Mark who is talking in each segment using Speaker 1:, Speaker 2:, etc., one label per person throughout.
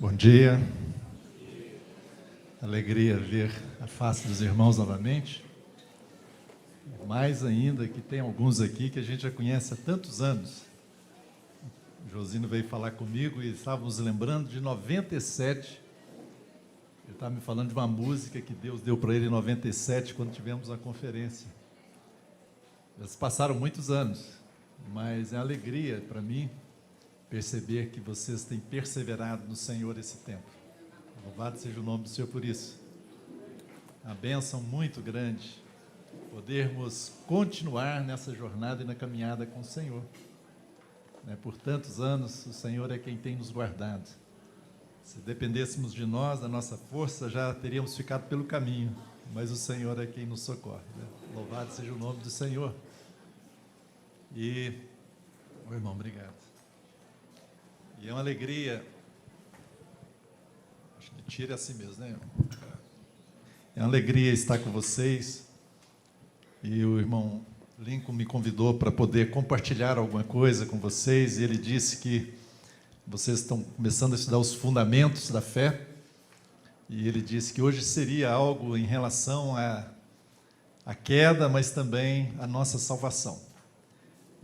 Speaker 1: Bom dia, alegria ver a face dos irmãos novamente, mais ainda que tem alguns aqui que a gente já conhece há tantos anos. O Josino veio falar comigo e estávamos lembrando de 97, ele estava me falando de uma música que Deus deu para ele em 97, quando tivemos a conferência. Já se passaram muitos anos, mas é alegria para mim perceber que vocês têm perseverado no Senhor esse tempo. Louvado seja o nome do Senhor por isso. A bênção muito grande podermos continuar nessa jornada e na caminhada com o Senhor. Por tantos anos, o Senhor é quem tem nos guardado. Se dependêssemos de nós, da nossa força, já teríamos ficado pelo caminho, mas o Senhor é quem nos socorre. Louvado seja o nome do Senhor. E, meu irmão, obrigado. E é uma alegria, acho que tira assim mesmo, né? É uma alegria estar com vocês. E o irmão Lincoln me convidou para poder compartilhar alguma coisa com vocês, e ele disse que vocês estão começando a estudar os fundamentos da fé, e ele disse que hoje seria algo em relação à queda, mas também à nossa salvação.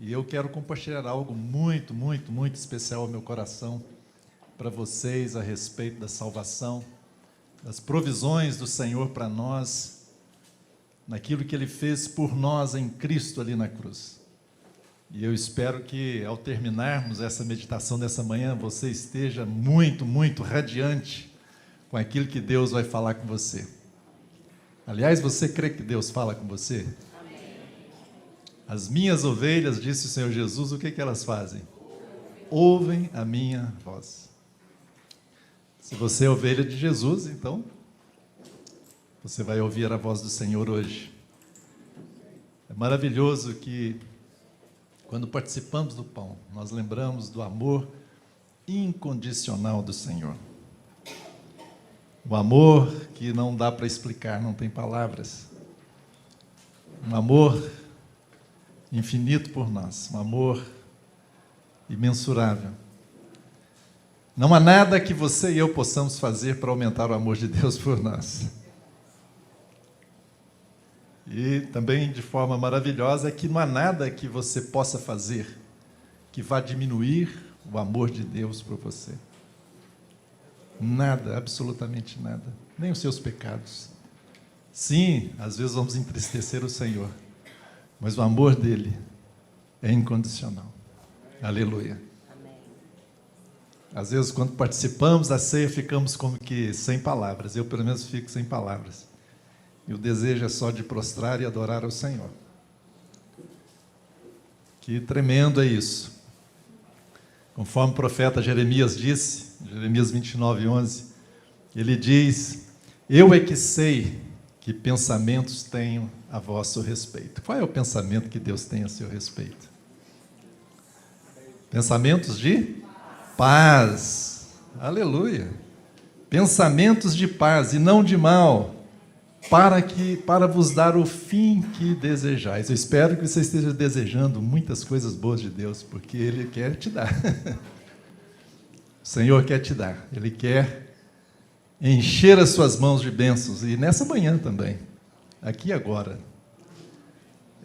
Speaker 1: E eu quero compartilhar algo muito, muito, muito especial ao meu coração para vocês a respeito da salvação, das provisões do Senhor para nós, naquilo que Ele fez por nós em Cristo ali na cruz. E eu espero que, ao terminarmos essa meditação dessa manhã, você esteja muito, muito radiante com aquilo que Deus vai falar com você. Aliás, você crê que Deus fala com você? As minhas ovelhas, disse o Senhor Jesus, o que elas fazem? Ouvem a minha voz. Se você é ovelha de Jesus, então, você vai ouvir a voz do Senhor hoje. É maravilhoso que, quando participamos do pão, nós lembramos do amor incondicional do Senhor. O amor que não dá para explicar, não tem palavras. Um amor infinito por nós, um amor imensurável. Não há nada que você e eu possamos fazer para aumentar o amor de Deus por nós. E também, de forma maravilhosa, é que não há nada que você possa fazer que vá diminuir o amor de Deus por você. Nada, absolutamente nada. Nem os seus pecados. Sim, às vezes vamos entristecer o Senhor, mas o amor dele é incondicional. Aleluia. Amém. Às vezes, quando participamos da ceia, ficamos como que sem palavras. Eu, pelo menos, fico sem palavras. E o desejo é só de prostrar e adorar ao Senhor. Que tremendo é isso. Conforme o profeta Jeremias disse, Jeremias 29:11, ele diz: eu é que sei que pensamentos tenho a vosso respeito. Qual é o pensamento que Deus tem a seu respeito? Pensamentos de paz. Aleluia. Pensamentos de paz e não de mal, para vos dar o fim que desejais. Eu espero que você esteja desejando muitas coisas boas de Deus, porque Ele quer te dar. O Senhor quer te dar. Ele quer encher as suas mãos de bênçãos, e nessa manhã também, aqui e agora.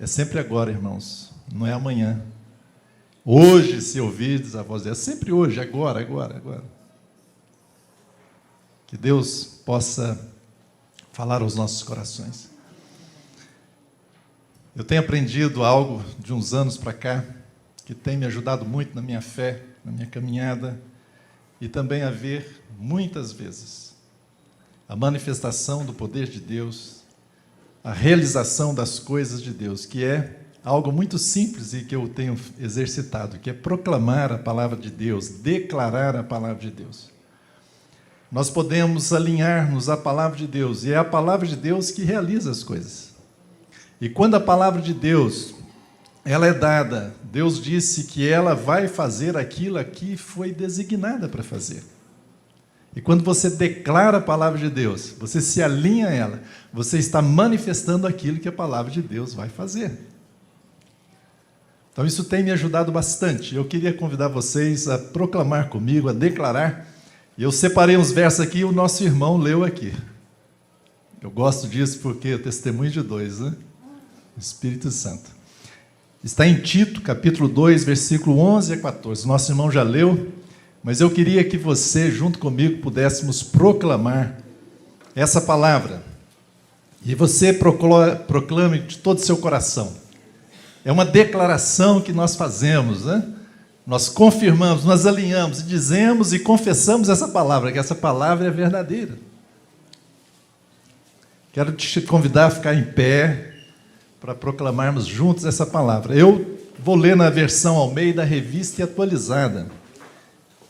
Speaker 1: É sempre agora, irmãos, não é amanhã. Hoje, se ouvirdes a voz dele, é sempre hoje, agora. Que Deus possa falar aos nossos corações. Eu tenho aprendido algo de uns anos para cá, que tem me ajudado muito na minha fé, na minha caminhada, e também a ver, muitas vezes, a manifestação do poder de Deus, a realização das coisas de Deus, que é algo muito simples e que eu tenho exercitado, que é proclamar a palavra de Deus, declarar a palavra de Deus. Nós podemos alinhar-nos à palavra de Deus, e é a palavra de Deus que realiza as coisas. E quando a palavra de Deus, ela é dada, Deus disse que ela vai fazer aquilo que foi designada para fazer. E quando você declara a palavra de Deus, você se alinha a ela, você está manifestando aquilo que a palavra de Deus vai fazer. Então isso tem me ajudado bastante. Eu queria convidar vocês a proclamar comigo, a declarar E eu separei uns versos aqui e o nosso irmão leu aqui. Eu gosto disso porque é testemunho de dois, né? Espírito Santo. Está em Tito, capítulo 2, versículo 11 a 14. Nosso irmão já leu, mas eu queria que você, junto comigo, pudéssemos proclamar essa palavra. E você proclame de todo o seu coração. É uma declaração que nós fazemos, né? Nós confirmamos, nós alinhamos, dizemos e confessamos essa palavra, que essa palavra é verdadeira. Quero te convidar a ficar em pé para proclamarmos juntos essa palavra. Eu vou ler na versão Almeida, Revista e Atualizada.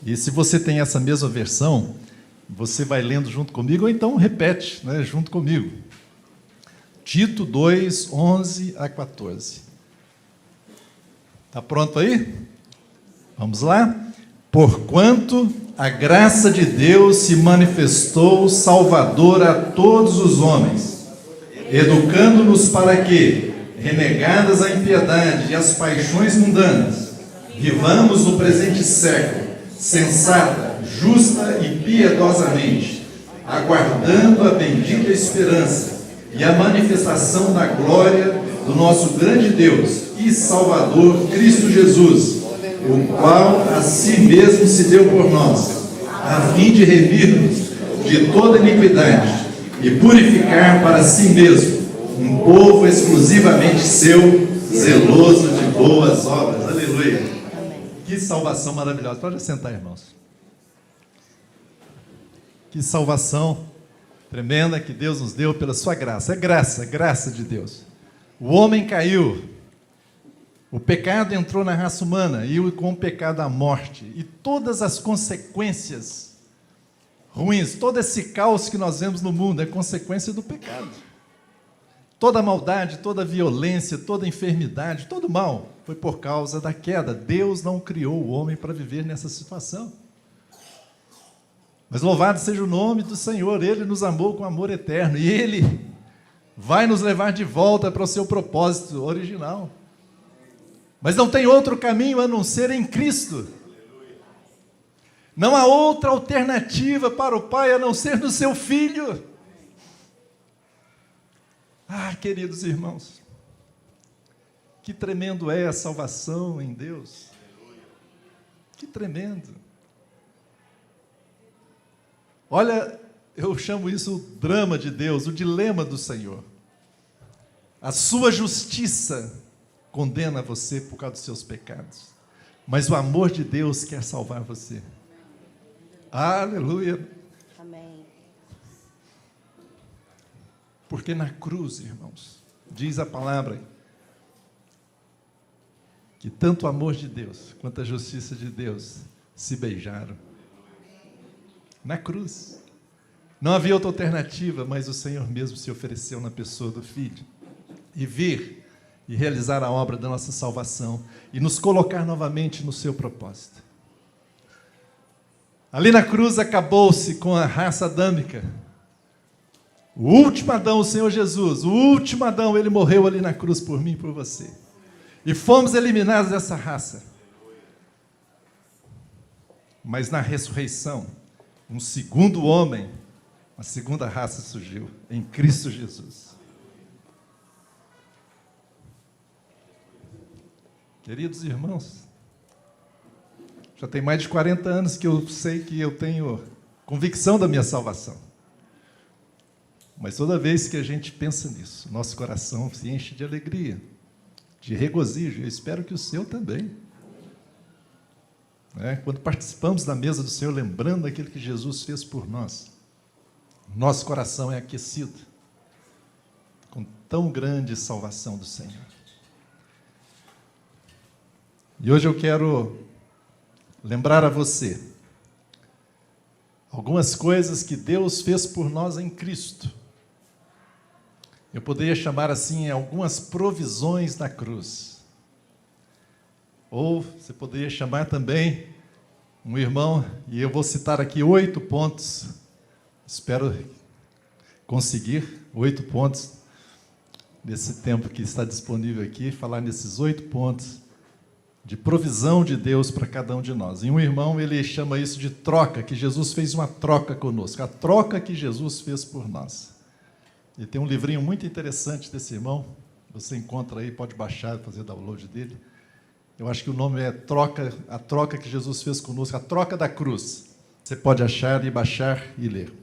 Speaker 1: E se você tem essa mesma versão, você vai lendo junto comigo, ou então repete, né, junto comigo. Tito 2, 11 a 14. Está pronto aí? Vamos lá? Porquanto a graça de Deus se manifestou salvadora a todos os homens, educando-nos para que, renegadas a impiedade e as paixões mundanas, vivamos no presente século, sensata, justa e piedosamente, aguardando a bendita esperança e a manifestação da glória do nosso grande Deus e Salvador Cristo Jesus, o qual a si mesmo se deu por nós, a fim de remir-nos de toda iniquidade e purificar para si mesmo um povo exclusivamente seu, zeloso de boas obras. Aleluia! Que salvação maravilhosa. Pode sentar, irmãos. Que salvação tremenda que Deus nos deu pela sua graça. É graça de Deus. O homem caiu, o pecado entrou na raça humana e com o pecado a morte. E todas as consequências ruins, todo esse caos que nós vemos no mundo é consequência do pecado. Toda maldade, toda violência, toda enfermidade, todo mal foi por causa da queda. Deus não criou o homem para viver nessa situação. Mas louvado seja o nome do Senhor, Ele nos amou com amor eterno e Ele vai nos levar de volta para o seu propósito original. Mas não tem outro caminho a não ser em Cristo. Não há outra alternativa para o Pai a não ser no seu Filho. Ah, queridos irmãos, que tremendo é a salvação em Deus. Que tremendo. Olha, eu chamo isso o drama de Deus, o dilema do Senhor. A sua justiça condena você por causa dos seus pecados, mas o amor de Deus quer salvar você. Aleluia.
Speaker 2: Amém.
Speaker 1: Porque na cruz, irmãos, diz a palavra que tanto o amor de Deus quanto a justiça de Deus se beijaram. Na cruz. Não havia outra alternativa, mas o Senhor mesmo se ofereceu na pessoa do Filho. E vir e realizar a obra da nossa salvação e nos colocar novamente no seu propósito. Ali na cruz acabou-se com a raça adâmica. O último Adão, o Senhor Jesus, o último Adão, ele morreu ali na cruz por mim e por você. E fomos eliminados dessa raça. Mas na ressurreição, um segundo homem, uma segunda raça surgiu, em Cristo Jesus. Queridos irmãos, já tem mais de 40 anos que eu sei que eu tenho convicção da minha salvação. Mas toda vez que a gente pensa nisso, nosso coração se enche de alegria, de regozijo. Eu espero que o seu também. Quando participamos da mesa do Senhor, lembrando daquilo que Jesus fez por nós, nosso coração é aquecido com tão grande salvação do Senhor. E hoje eu quero lembrar a você algumas coisas que Deus fez por nós em Cristo. Eu poderia chamar assim algumas provisões da cruz. Ou você poderia chamar também um irmão, e eu vou citar aqui 8 pontos, espero conseguir 8 pontos nesse tempo que está disponível aqui, falar nesses 8 pontos de provisão de Deus para cada um de nós. E um irmão, ele chama isso de troca, que Jesus fez uma troca conosco, a troca que Jesus fez por nós. E tem um livrinho muito interessante desse irmão, você encontra aí, pode baixar, fazer download dele. Eu acho que o nome é A Troca que Jesus fez conosco, a troca da cruz. Você pode achar e baixar e ler.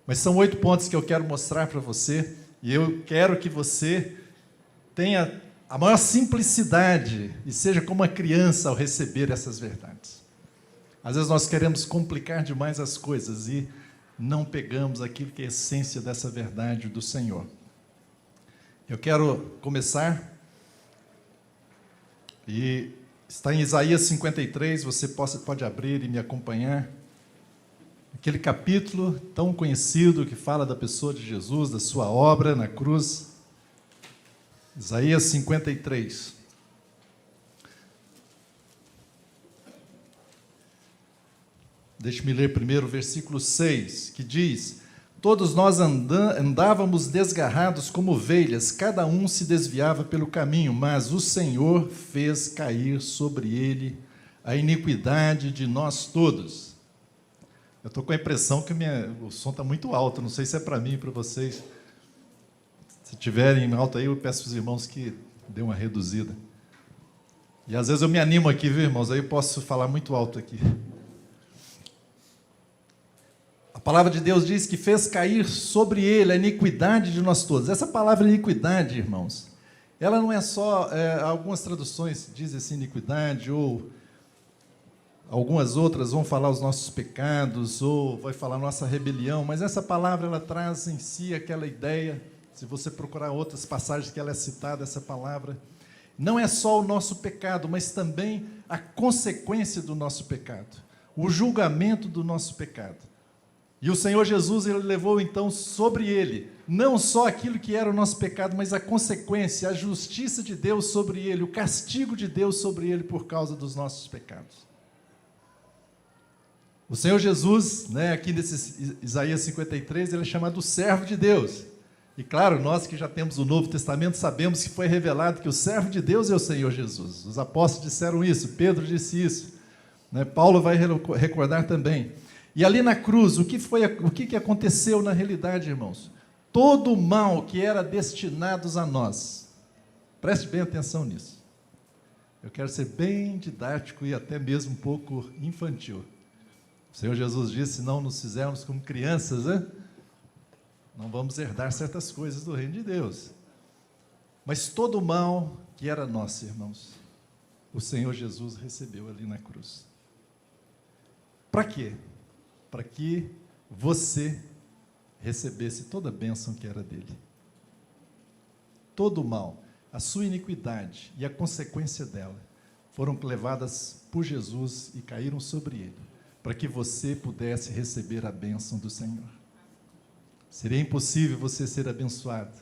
Speaker 1: Mas são 8 pontos que eu quero mostrar para você, e eu quero que você tenha a maior simplicidade e seja como uma criança ao receber essas verdades. Às vezes nós queremos complicar demais as coisas e não pegamos aquilo que é a essência dessa verdade do Senhor. Eu quero começar, e está em Isaías 53, você pode abrir e me acompanhar. Aquele capítulo tão conhecido que fala da pessoa de Jesus, da sua obra na cruz. Isaías 53. Deixe-me ler primeiro o versículo 6, que diz: todos nós andávamos desgarrados como ovelhas, cada um se desviava pelo caminho, mas o Senhor fez cair sobre ele a iniquidade de nós todos. Eu estou com a impressão que o som está muito alto, não sei se é para mim e para vocês. Se tiverem alto aí, eu peço para os irmãos que dêem uma reduzida. E às vezes eu me animo aqui, viu, irmãos? Aí eu posso falar muito alto aqui. A palavra de Deus diz que fez cair sobre ele a iniquidade de nós todos. Essa palavra iniquidade, irmãos, ela não é só, algumas traduções dizem assim, iniquidade, ou algumas outras vão falar os nossos pecados, ou vai falar nossa rebelião, mas essa palavra ela traz em si aquela ideia. Se você procurar outras passagens que ela é citada, essa palavra, não é só o nosso pecado, mas também a consequência do nosso pecado, o julgamento do nosso pecado. E o Senhor Jesus, ele levou então sobre ele, não só aquilo que era o nosso pecado, mas a consequência, a justiça de Deus sobre ele, o castigo de Deus sobre ele por causa dos nossos pecados. O Senhor Jesus, aqui nesse Isaías 53, ele é chamado servo de Deus. E claro, nós que já temos o Novo Testamento, sabemos que foi revelado que o servo de Deus é o Senhor Jesus. Os apóstolos disseram isso, Pedro disse isso, Paulo vai recordar também. E ali na cruz, o que aconteceu na realidade, irmãos? Todo o mal que era destinado a nós, preste bem atenção nisso. Eu quero ser bem didático e até mesmo um pouco infantil. O Senhor Jesus disse, se não nos fizermos como crianças, não vamos herdar certas coisas do reino de Deus. Mas todo o mal que era nosso, irmãos, o Senhor Jesus recebeu ali na cruz. Para quê? Para que você recebesse toda a bênção que era dele. Todo o mal, a sua iniquidade e a consequência dela foram levadas por Jesus e caíram sobre ele, para que você pudesse receber a bênção do Senhor. Seria impossível você ser abençoado.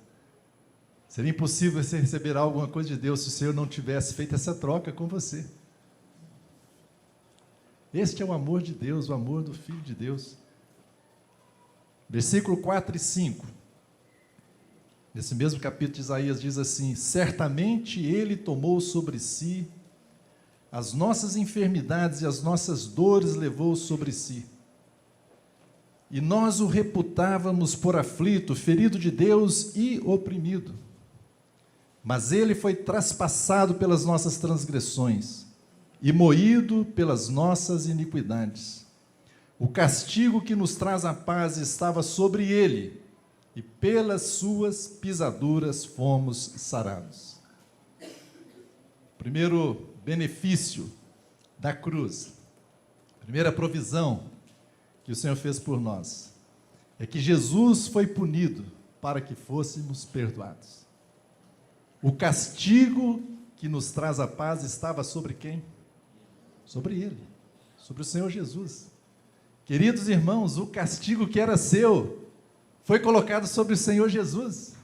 Speaker 1: Seria impossível você receber alguma coisa de Deus se o Senhor não tivesse feito essa troca com você. Este é o amor de Deus, o amor do Filho de Deus. Versículo 4 e 5. Nesse mesmo capítulo de Isaías diz assim: certamente Ele tomou sobre si as nossas enfermidades e as nossas dores levou sobre si. E nós o reputávamos por aflito, ferido de Deus e oprimido. Mas ele foi traspassado pelas nossas transgressões e moído pelas nossas iniquidades. O castigo que nos traz a paz estava sobre ele, e pelas suas pisaduras fomos sarados. Primeiro benefício da cruz, primeira provisão que o Senhor fez por nós, é que Jesus foi punido para que fôssemos perdoados. O castigo que nos traz a paz estava sobre quem? Sobre ele, sobre o Senhor Jesus. Queridos irmãos, o castigo que era seu foi colocado sobre o Senhor Jesus.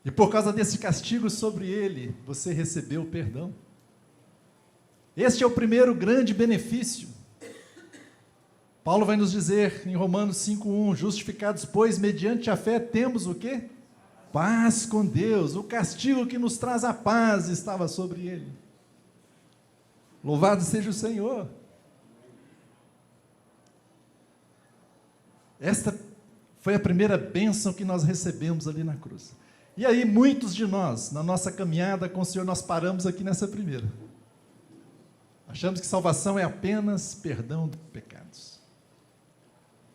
Speaker 1: E por causa desse castigo sobre ele, você recebeu o perdão. Este é o primeiro grande benefício. Paulo vai nos dizer em Romanos 5:1, justificados, pois, mediante a fé, temos o quê? Paz com Deus. O castigo que nos traz a paz estava sobre ele. Louvado seja o Senhor. Esta foi a primeira bênção que nós recebemos ali na cruz. E aí, muitos de nós, na nossa caminhada com o Senhor, nós paramos aqui nessa primeira. Achamos que salvação é apenas perdão de pecados.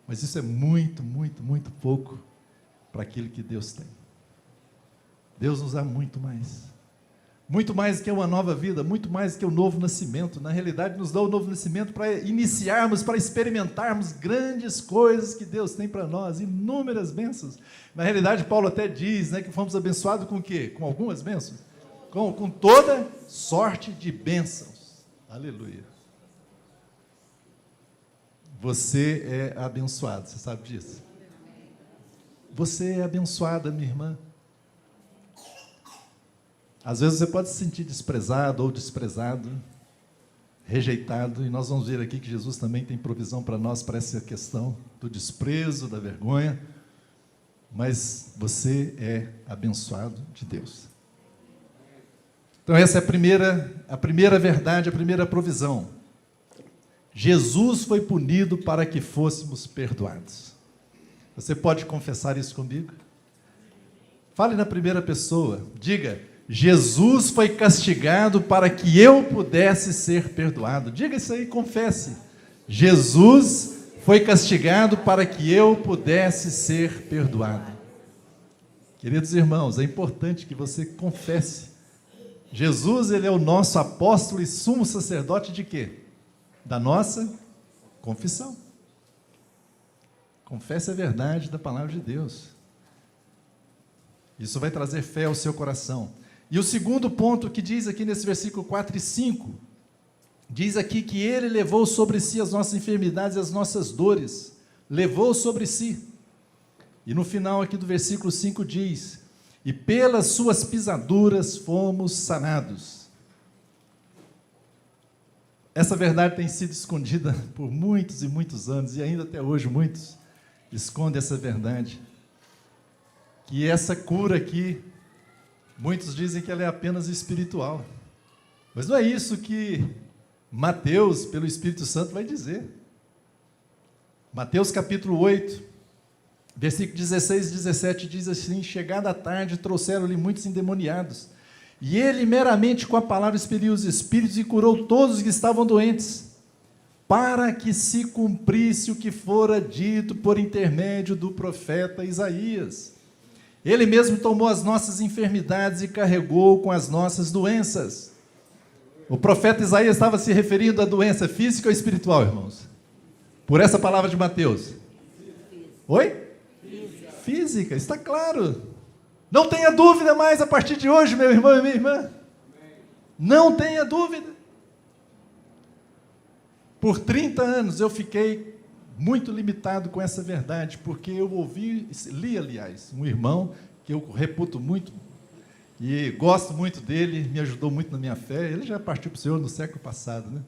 Speaker 1: Mas isso é muito, muito, muito pouco para aquilo que Deus tem. Deus nos dá muito mais. Muito mais que uma nova vida, muito mais que o novo nascimento. Na realidade, nos dá o novo nascimento para iniciarmos, para experimentarmos grandes coisas que Deus tem para nós, inúmeras bênçãos. Na realidade, Paulo até diz, né, que fomos abençoados com o quê? Com algumas bênçãos? Com toda sorte de bênçãos. Aleluia. Você é abençoado, você sabe disso? Você é abençoada, minha irmã. Às vezes você pode se sentir desprezado ou desprezado, rejeitado, e nós vamos ver aqui que Jesus também tem provisão para nós, para essa questão do desprezo, da vergonha, mas você é abençoado de Deus. Então essa é a primeira verdade, a primeira provisão. Jesus foi punido para que fôssemos perdoados. Você pode confessar isso comigo? Fale na primeira pessoa, diga: Jesus foi castigado para que eu pudesse ser perdoado. Diga isso aí, confesse. Jesus foi castigado para que eu pudesse ser perdoado. Queridos irmãos, é importante que você confesse. Jesus, ele é o nosso apóstolo e sumo sacerdote de quê? Da nossa confissão. Confesse a verdade da palavra de Deus. Isso vai trazer fé ao seu coração. E o segundo ponto que diz aqui nesse versículo 4 e 5, diz aqui que ele levou sobre si as nossas enfermidades e as nossas dores, levou sobre si. E no final aqui do versículo 5 diz: e pelas suas pisaduras fomos sanados. Essa verdade tem sido escondida por muitos e muitos anos, e ainda até hoje muitos escondem essa verdade, que essa cura aqui, muitos dizem que ela é apenas espiritual, mas não é isso que Mateus, pelo Espírito Santo, vai dizer. Mateus capítulo 8, versículo 16 e 17 diz assim: chegada a tarde, trouxeram-lhe muitos endemoniados, e ele meramente com a palavra expeliu os espíritos e curou todos os que estavam doentes, para que se cumprisse o que fora dito por intermédio do profeta Isaías. Ele mesmo tomou as nossas enfermidades e carregou com as nossas doenças. O profeta Isaías estava se referindo à doença física ou espiritual, irmãos? Por essa palavra de Mateus. Oi? Física, está claro. Não tenha dúvida mais a partir de hoje, meu irmão e minha irmã. Não tenha dúvida. Por 30 anos eu fiquei muito limitado com essa verdade, porque eu li, aliás, um irmão que eu reputo muito e gosto muito dele, me ajudou muito na minha fé. Ele já partiu para o Senhor no século passado, né?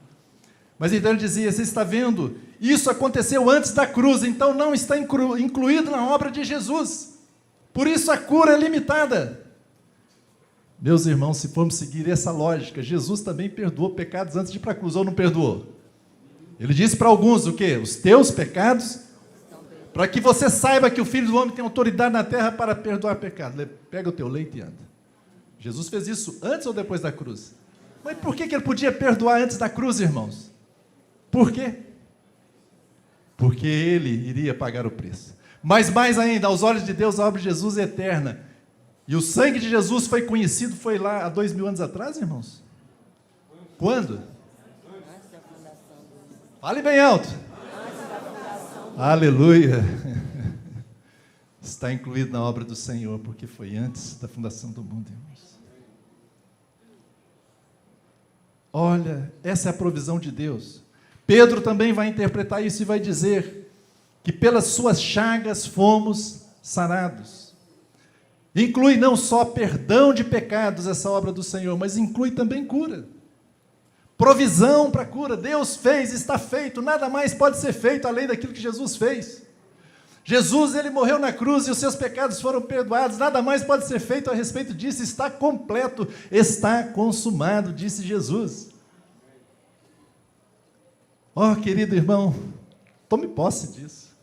Speaker 1: Mas então ele dizia: você está vendo? Isso aconteceu antes da cruz, então não está incluído na obra de Jesus. Por isso a cura é limitada. Meus irmãos, se formos seguir essa lógica, Jesus também perdoou pecados antes de ir para a cruz, ou não perdoou? Ele disse para alguns o quê? Os teus pecados, para que você saiba que o Filho do Homem tem autoridade na terra para perdoar pecados. Pega o teu leito e anda. Jesus fez isso antes ou depois da cruz? Mas por que ele podia perdoar antes da cruz, irmãos? Por quê? Porque ele iria pagar o preço. Mas mais ainda, aos olhos de Deus, a obra de Jesus é eterna. E o sangue de Jesus foi conhecido, foi lá há 2000 anos atrás, irmãos? Quando? Fale bem alto. Aleluia. Está incluído na obra do Senhor, porque foi antes da fundação do mundo, irmãos. Olha, essa é a provisão de Deus. Pedro também vai interpretar isso e vai dizer que pelas suas chagas fomos sarados. Inclui não só perdão de pecados, essa obra do Senhor, mas inclui também cura. Provisão para cura. Deus fez, está feito, nada mais pode ser feito além daquilo que Jesus fez. Jesus, ele morreu na cruz e os seus pecados foram perdoados, nada mais pode ser feito a respeito disso, está completo, está consumado, disse Jesus. Oh, querido irmão, tome posse disso.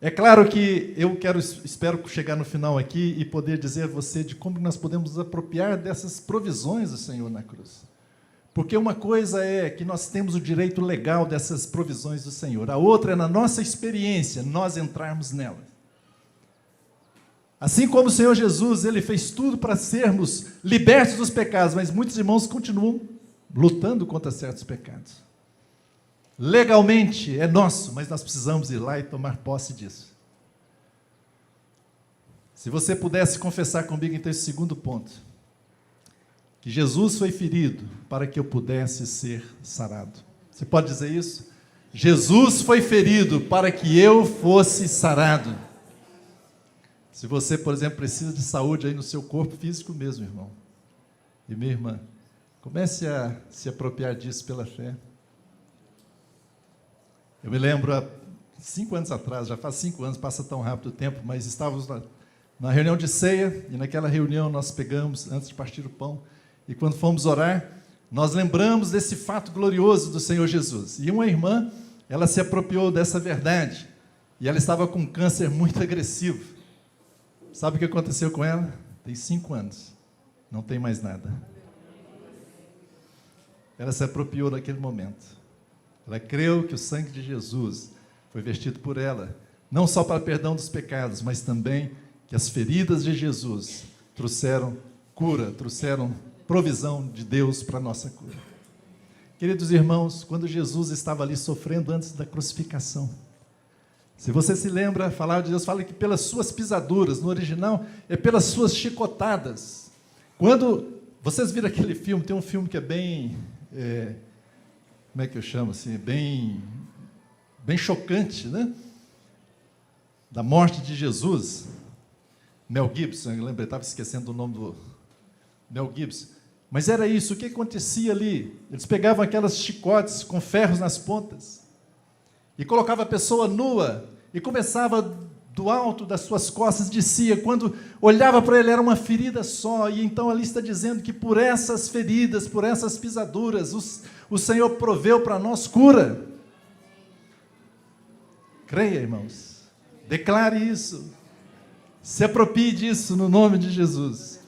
Speaker 1: É claro que eu espero chegar no final aqui e poder dizer a você de como nós podemos nos apropriar dessas provisões do Senhor na cruz. Porque uma coisa é que nós temos o direito legal dessas provisões do Senhor, a outra é na nossa experiência, nós entrarmos nelas. Assim como o Senhor Jesus, Ele fez tudo para sermos libertos dos pecados, mas muitos irmãos continuam lutando contra certos pecados. Legalmente é nosso, mas nós precisamos ir lá e tomar posse disso. Se você pudesse confessar comigo, então, esse segundo ponto, que Jesus foi ferido para que eu pudesse ser sarado. Você pode dizer isso? Jesus foi ferido para que eu fosse sarado. Se você, por exemplo, precisa de saúde aí no seu corpo físico mesmo, irmão, e minha irmã, comece a se apropriar disso pela fé. Eu me lembro, há 5 anos atrás, já faz 5 anos, passa tão rápido o tempo, mas estávamos na reunião de ceia, e naquela reunião nós pegamos, antes de partir o pão, e quando fomos orar, nós lembramos desse fato glorioso do Senhor Jesus. E uma irmã, ela se apropriou dessa verdade, e ela estava com um câncer muito agressivo. Sabe o que aconteceu com ela? Tem 5 anos, não tem mais nada. Ela se apropriou naquele momento. Ela creu que o sangue de Jesus foi vertido por ela, não só para perdão dos pecados, mas também que as feridas de Jesus trouxeram cura, trouxeram provisão de Deus para a nossa cura. Queridos irmãos, quando Jesus estava ali sofrendo antes da crucificação, se você se lembra, a palavra de Deus fala que pelas suas pisaduras, no original, é pelas suas chicotadas. Quando vocês viram aquele filme, tem um filme que é bem... como é que eu chamo assim, bem chocante, né? Da morte de Jesus. Mel Gibson, eu lembrei, estava esquecendo o nome do Mel Gibson. Mas era isso, o que acontecia ali? Eles pegavam aquelas chicotes com ferros nas pontas e colocavam a pessoa nua e começava do alto das suas costas, descia. Quando olhava para ele, era uma ferida só. E então ali está dizendo que por essas feridas, por essas pisaduras, o Senhor proveu para nós cura. Creia, irmãos. Declare isso. Se aproprie disso no nome de Jesus.